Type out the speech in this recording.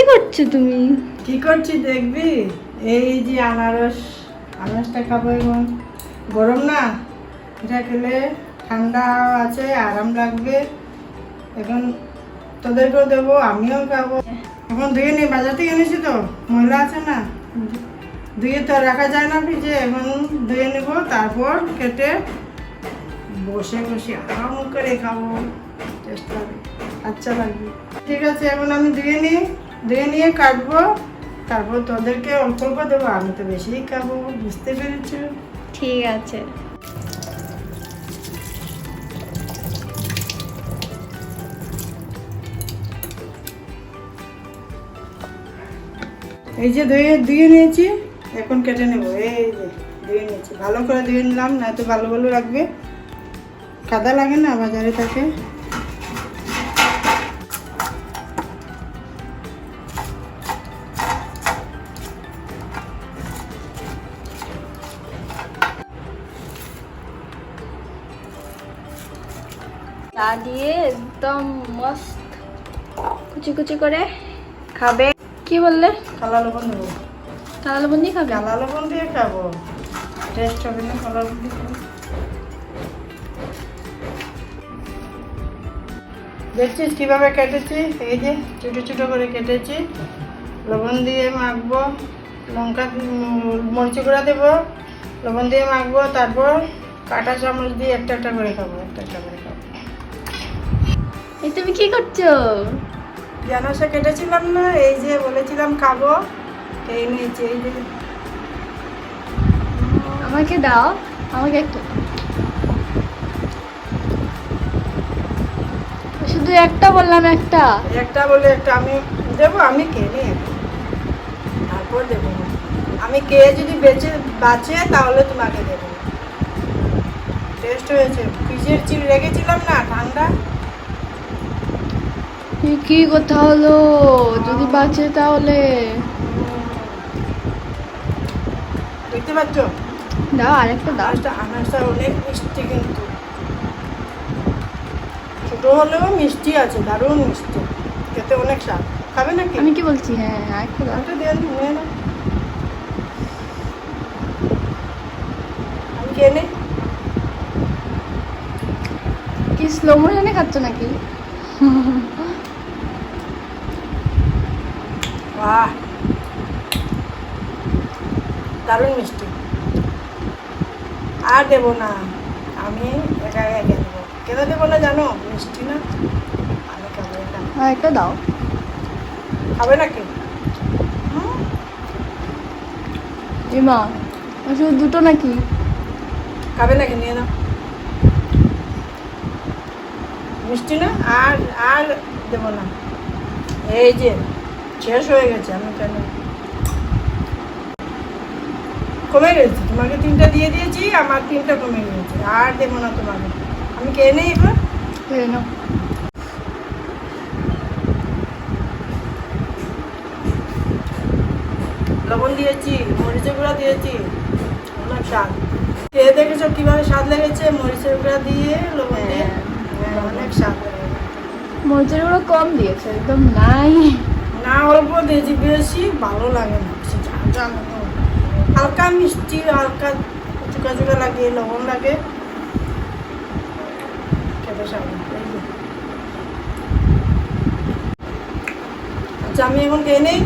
করছো তুমি? কি করছি দেখবি? এই যে আনারসটা খাবো এবং গরম না, এটা খেলে ঠান্ডা আছে, আরাম লাগবে। এখন তোদেরকেও দেবো, আমিও খাবো। এখন ধুয়ে নিই, বাজার থেকে এনেছি তো, ময়লা আছে না, ধুয়ে তো রাখা যায় না ফ্রিজে। এখন ধুয়ে নেব, তারপর কেটে বসে বসে আরাম করে খাবো, টেস্ট লাগবে, আচ্ছা লাগবে। ঠিক আছে, এখন আমি ধুয়ে নিয়ে কাটবো, তারপর তোদেরকে অল্প অল্প দেবো, আমি তো বেশিই খাবো, বুঝতে পেরেছো? ঠিক আছে। এই যে ধুয়ে নিয়েছি, এখন কেটে নেবো। এই যে ধুয়ে নিয়েছি, ভালো করে ধুয়ে নিলাম, নয়তো ভালো ভালো লাগবে, কাদা লাগে না বাজারে থাকে। চা দিয়ে একদম মস্ত কুচি কুচি করে খাবে। কি বললে? কালা লবণ দেবো। কালো লবণ দিয়ে খাবে? কালা লবণ দিয়ে খাবো, টেস্ট হবে না কালা লবণ দিয়ে খাবো। দেখছিস কিভাবে কেটেছি? এই যে ছোটো ছোটো করে কেটেছি, লবণ দিয়ে মাখবো, লঙ্কা মরিচ গুঁড়া দেবো, লবণ দিয়ে মাখবো, তারপর কাঁটা চামচ দিয়ে একটা একটা করে খাবো, একটা একটা করে খাবো। এই তুমি কি করছো? জানাসা কেটেছিলাম না, এই যে বলেছিলাম খাবো, এই নিয়েছি। এই যে আমাকে দাও, আমাকে একটু। শুধু একটা বললাম, একটা একটা বলে একটা আমি দেবো, আমি কে নিয়ে তারপর দেবো। আমি কে যদি বাঁচে তাহলে তোমাকে দেবো। টেস্ট হয়েছে, ফ্রিজের চিল রেখেছিলাম না, ঠান্ডা। কি কথা হলো? যদি বাঁচে তাহলে দেখতে পাচ্ছ? দাও, আরেকটা দাও। আনারসটা অনেক মিষ্টি, কিন্তু ছোট হলেও মিষ্টি আছে, দারুণ মিষ্টি, খেতে অনেক স্বাদ। খাবে নাকি? আমি কি বলছি? হ্যাঁ, আরেকটা দাও। একটা দিয়ে নিয়ে নাও, আমি খেয়ে নেই। কি স্লো মোশনে খাচ্ছ নাকি? বাহ, দারুণ মিষ্টি। আর দেবো না, আমি একা একা দেবো। কেন দেবো না জানো? মিষ্টি না, আমি খাবো এটা। আরেকটা দাও। খাবে নাকি? এমা, শুধু দুটো নাকি? খাবে নাকি? নিয়ে নাও, মিষ্টি না, আর আর দেবো না। এই যে শেষ হয়ে গেছে, আমি কেন কমে গেছে, তোমাকে 3টা দিয়ে দিয়েছি, আমার 3টা কমে গেছে, আর দেবো না তোমাকে। আমি খেয়ে নেই এবার। খেয়ে নাও। লবণ দিয়েছি, মরিচের গুঁড়া দিয়েছি, অনেক স্বাদ। খেয়ে দেখেছো কিভাবে স্বাদ লেগেছে? মরিচের গুঁড়া দিয়ে, লবণ দিয়ে, অনেক স্বাদ লেগেছে। মরিচের গুঁড়ো কম দিয়েছে, একদম নাই। না, অল্প দিয়েছি, বেশি ভালো লাগে না, বেশি ঝাল ঝাল না। হালকা মিষ্টি, হালকা চুকা চুকা লাগে, লবণ লাগে, খেতে স্বাদ লাগে। এই যে। আচ্ছা, আমি এখন খেয়ে নেই।